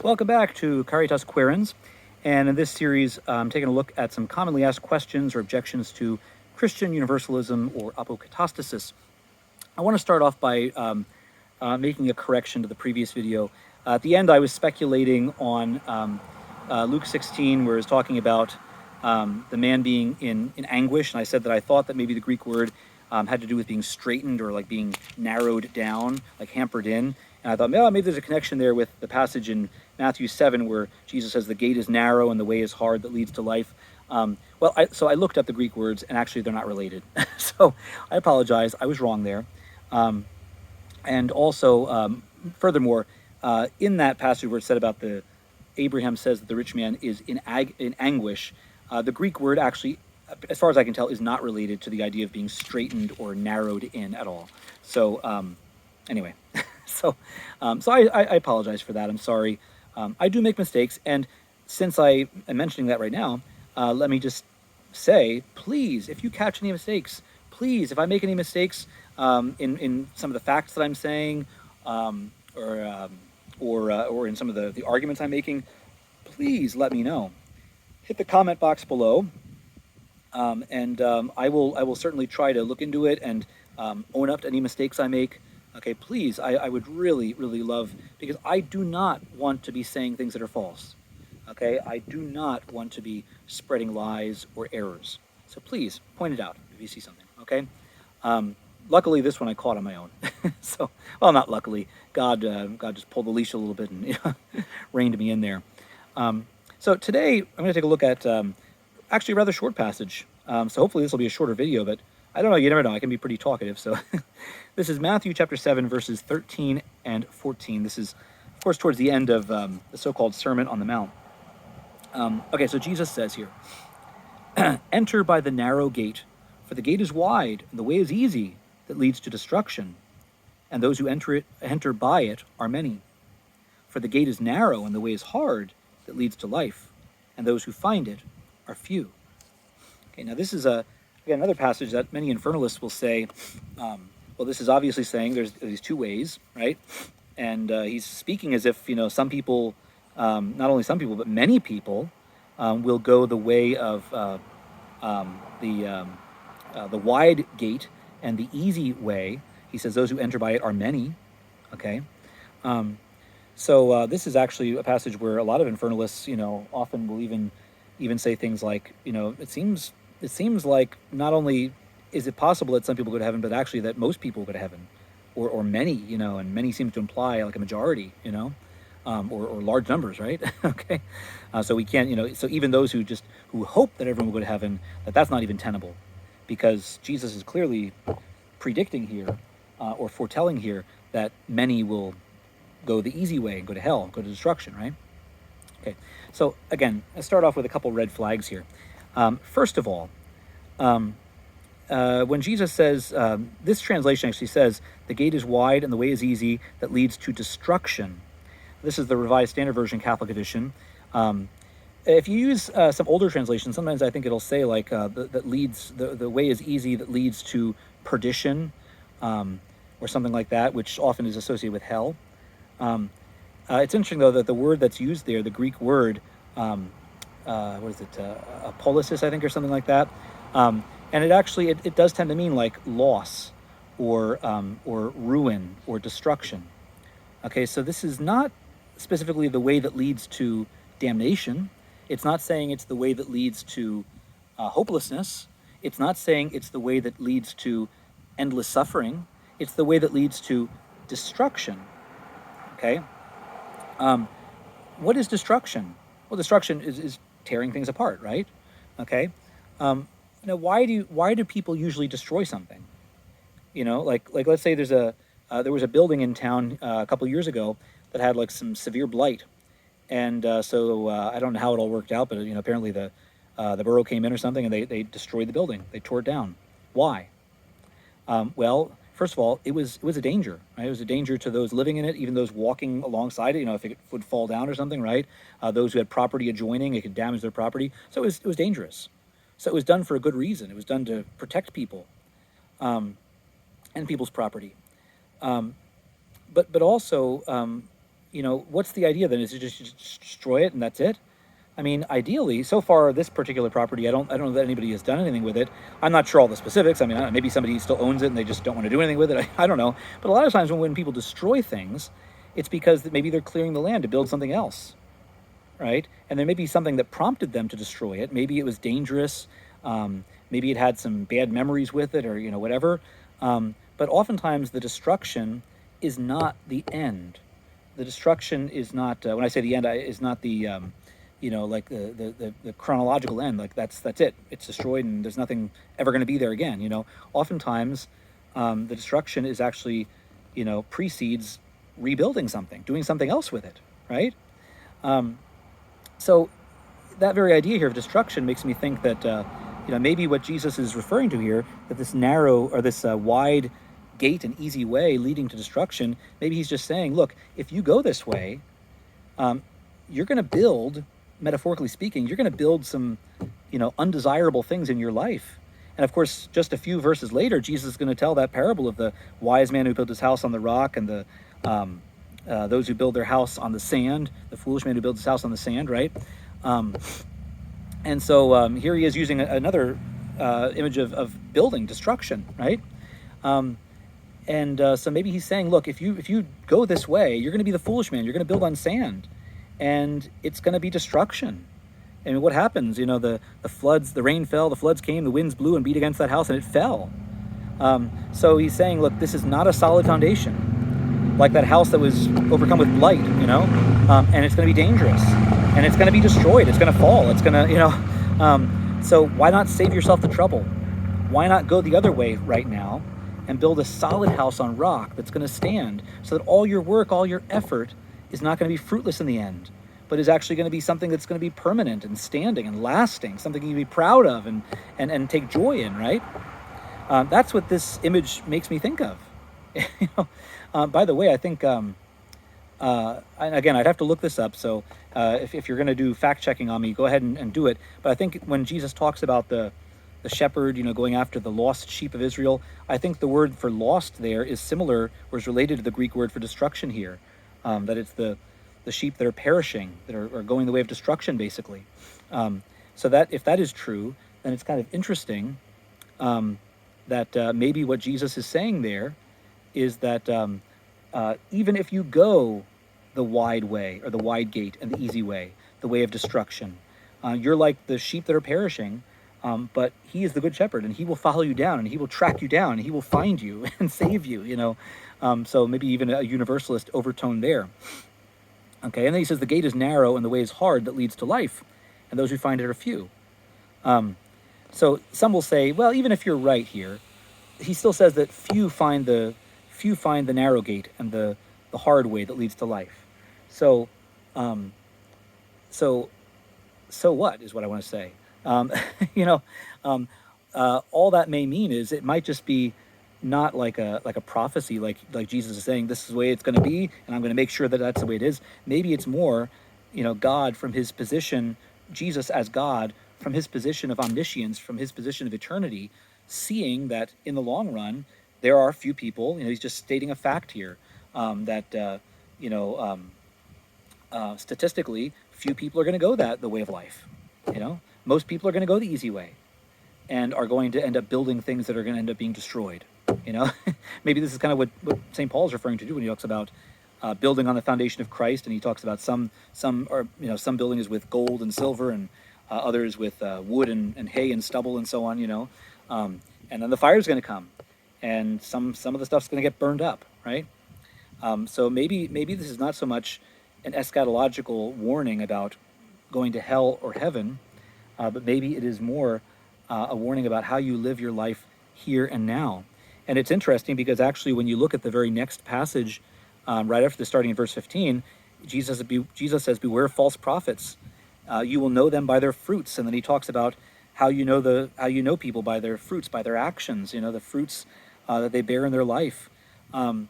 Welcome back to Caritas Quaerens, and in this series I'm taking a look at some commonly asked questions or objections to Christian universalism or apokatastasis. I want to start off by making a correction to the previous video. At the end I was speculating on Luke 16 where it's talking about the man being in anguish, and I said that I thought that maybe the Greek word had to do with being straightened or like being narrowed down, like hampered in. And I thought, well, maybe there's a connection there with the passage in Matthew 7 where Jesus says the gate is narrow and the way is hard that leads to life. So I looked up the Greek words, and actually they're not related. So I apologize. I was wrong there. And also, furthermore, in that passage where it said about Abraham says that the rich man is in anguish, the Greek word actually, as far as I can tell, is not related to the idea of being straightened or narrowed in at all. So anyway, so I apologize for that. I'm sorry. I do make mistakes, and since I am mentioning that right now, let me just say, please, if you catch any mistakes, please, if I make any mistakes in some of the facts that I'm saying, or in some of the arguments I'm making, please let me know. Hit the comment box below, and I will certainly try to look into it and own up to any mistakes I make. Okay, please, I would really, really love, because I do not want to be saying things that are false. Okay, I do not want to be spreading lies or errors. So please, point it out if you see something, okay? Luckily, this one I caught on my own. So, well, not luckily. God just pulled the leash a little bit and reined me in there. So today, I'm going to take a look at actually a rather short passage. So hopefully this will be a shorter video, but I don't know, you never know. I can be pretty talkative. So this is Matthew chapter 7, verses 13 and 14. This is, of course, towards the end of the so-called Sermon on the Mount. Okay, so Jesus says here, "Enter by the narrow gate, for the gate is wide, and the way is easy that leads to destruction, and those who enter by it are many. For the gate is narrow, and the way is hard that leads to life, and those who find it are few." Okay, now this is again, another passage that many infernalists will say, well, this is obviously saying there's these two ways, right? And he's speaking as if, some people, not only some people, but many people will go the way of the wide gate and the easy way. He says those who enter by it are many, okay? So this is actually a passage where a lot of infernalists, often will even say things like, it seems like not only is it possible that some people go to heaven, but actually that most people go to heaven, or many, and many seems to imply like a majority, or large numbers, right? Okay, so we can't, so even those who hope that everyone will go to heaven, that's not even tenable, because Jesus is clearly predicting here, or foretelling here, that many will go the easy way and go to hell, go to destruction, right? Okay, so again, let's start off with a couple red flags here. First of all, when Jesus says, this translation actually says, the gate is wide and the way is easy that leads to destruction. This is the Revised Standard Version Catholic Edition. If you use some older translations, sometimes I think it'll say like the way is easy that leads to perdition, or something like that, which often is associated with hell. It's interesting though that the word that's used there, the Greek word, what is it, apolysis, I think, or something like that. And it actually, it does tend to mean like loss or ruin or destruction. Okay, so this is not specifically the way that leads to damnation. It's not saying it's the way that leads to hopelessness. It's not saying it's the way that leads to endless suffering. It's the way that leads to destruction. Okay? What is destruction? Well, destruction is tearing things apart, right? Okay? Now, why do people usually destroy something? Like let's say there was a building in town a couple years ago that had like some severe blight, and so I don't know how it all worked out, but apparently the borough came in or something, and they destroyed the building. They tore it down. Why? Well, first of all, it was a danger, right? It was a danger to those living in it, even those walking alongside it. If it would fall down or something, right? Those who had property adjoining, it could damage their property. So it was dangerous. So it was done for a good reason. It was done to protect people, and people's property. But also, what's the idea then? Is it just destroy it and that's it? I mean, ideally, so far this particular property, I don't know that anybody has done anything with it. I'm not sure all the specifics. I mean, I don't know, maybe somebody still owns it and they just don't want to do anything with it. I don't know. But a lot of times when people destroy things, it's because maybe they're clearing the land to build something else, right? And there may be something that prompted them to destroy it. Maybe it was dangerous. Maybe it had some bad memories with it, or whatever. But oftentimes the destruction is not the end. The destruction is not. When I say the end, is not the like the chronological end. Like that's it. It's destroyed, and there's nothing ever going to be there again. Oftentimes the destruction is actually precedes rebuilding something, doing something else with it, right? So that very idea here of destruction makes me think that maybe what Jesus is referring to here, that this narrow or this wide gate and easy way leading to destruction, maybe he's just saying, look, if you go this way, you're going to build, metaphorically speaking, you're going to build some undesirable things in your life. And of course, just a few verses later, Jesus is going to tell that parable of the wise man who built his house on the rock, and the those who build their house on the sand, the foolish man who builds his house on the sand, right? And so here he is using another image of building, destruction, right? So maybe he's saying, look, if you go this way, you're going to be the foolish man. You're going to build on sand, and it's going to be destruction. And what happens? The floods, the rain fell, the floods came, the winds blew and beat against that house, and it fell. So he's saying, look, this is not a solid foundation, like that house that was overcome with blight, and it's going to be dangerous, and it's going to be destroyed. It's going to fall. It's going to, so why not save yourself the trouble? Why not go the other way right now and build a solid house on rock that's going to stand, so that all your work, all your effort is not going to be fruitless in the end, but is actually going to be something that's going to be permanent and standing and lasting, something you can be proud of and take joy in, right? That's what this image makes me think of. By the way, I think, and again, I'd have to look this up, so if you're going to do fact-checking on me, go ahead and do it. But I think when Jesus talks about the shepherd, going after the lost sheep of Israel, I think the word for lost there is similar, or is related to the Greek word for destruction here, that it's the sheep that are perishing, that are going the way of destruction, basically. So that if that is true, then it's kind of interesting that maybe what Jesus is saying there is that even if you go the wide way, or the wide gate and the easy way, the way of destruction, you're like the sheep that are perishing, but he is the good shepherd, and he will follow you down, and he will track you down, and he will find you and save you, so maybe even a universalist overtone there. Okay, and then he says the gate is narrow and the way is hard that leads to life, and those who find it are few. So some will say, well, even if you're right here, he still says that few find the narrow gate and the hard way that leads to life. So what is what I want to say? All that may mean is it might just be not like a prophecy, like Jesus is saying this is the way it's going to be, and I'm going to make sure that that's the way it is. Maybe it's more, God from his position, Jesus as God from his position of omniscience, from his position of eternity, seeing that in the long run there are few people. He's just stating a fact here, that statistically few people are going to go the way of life. Most people are going to go the easy way, and are going to end up building things that are going to end up being destroyed. Maybe this is kind of what St. Paul is referring to when he talks about building on the foundation of Christ, and he talks about some building is with gold and silver, and others with wood and hay and stubble and so on. And then the fire is going to come, and some of the stuff's going to get burned up, right? So maybe this is not so much an eschatological warning about going to hell or heaven, but maybe it is more a warning about how you live your life here and now. And it's interesting because actually when you look at the very next passage, right after this, starting in verse 15, Jesus says, beware of false prophets. You will know them by their fruits. And then he talks about how you know people by their fruits, by their actions, the fruits that they bear in their life. And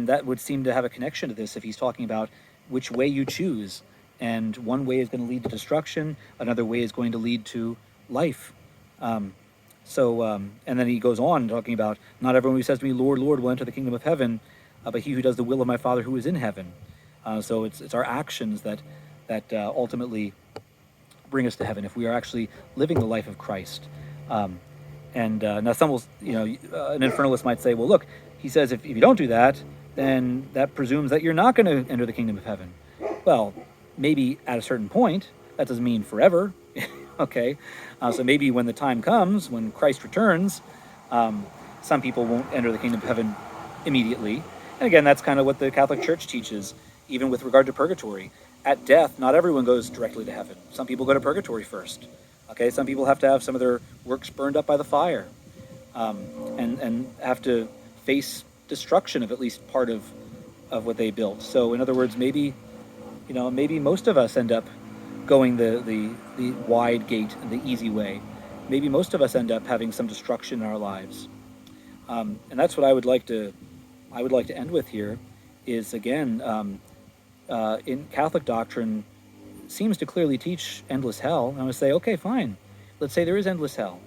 that would seem to have a connection to this if he's talking about which way you choose. And one way is going to lead to destruction. Another way is going to lead to life. And then he goes on talking about, not everyone who says to me, Lord, Lord, will enter the kingdom of heaven, but he who does the will of my Father who is in heaven. So it's our actions that ultimately bring us to heaven if we are actually living the life of Christ. And now some will, an infernalist might say, well, look, he says if you don't do that, then that presumes that you're not going to enter the kingdom of heaven. Well, maybe at a certain point, that doesn't mean forever. Okay, so maybe when the time comes, when Christ returns, some people won't enter the kingdom of heaven immediately. And again, that's kind of what the Catholic Church teaches, even with regard to purgatory. At death, not everyone goes directly to heaven. Some people go to purgatory first. Okay, some people have to have some of their works burned up by the fire, and have to face destruction of at least part of what they built. So in other words, maybe most of us end up going the wide gate and the easy way. Maybe most of us end up having some destruction in our lives, and that's what I would like to end with here. Is again, in Catholic doctrine, seems to clearly teach endless hell. And I would say, okay, fine. Let's say there is endless hell.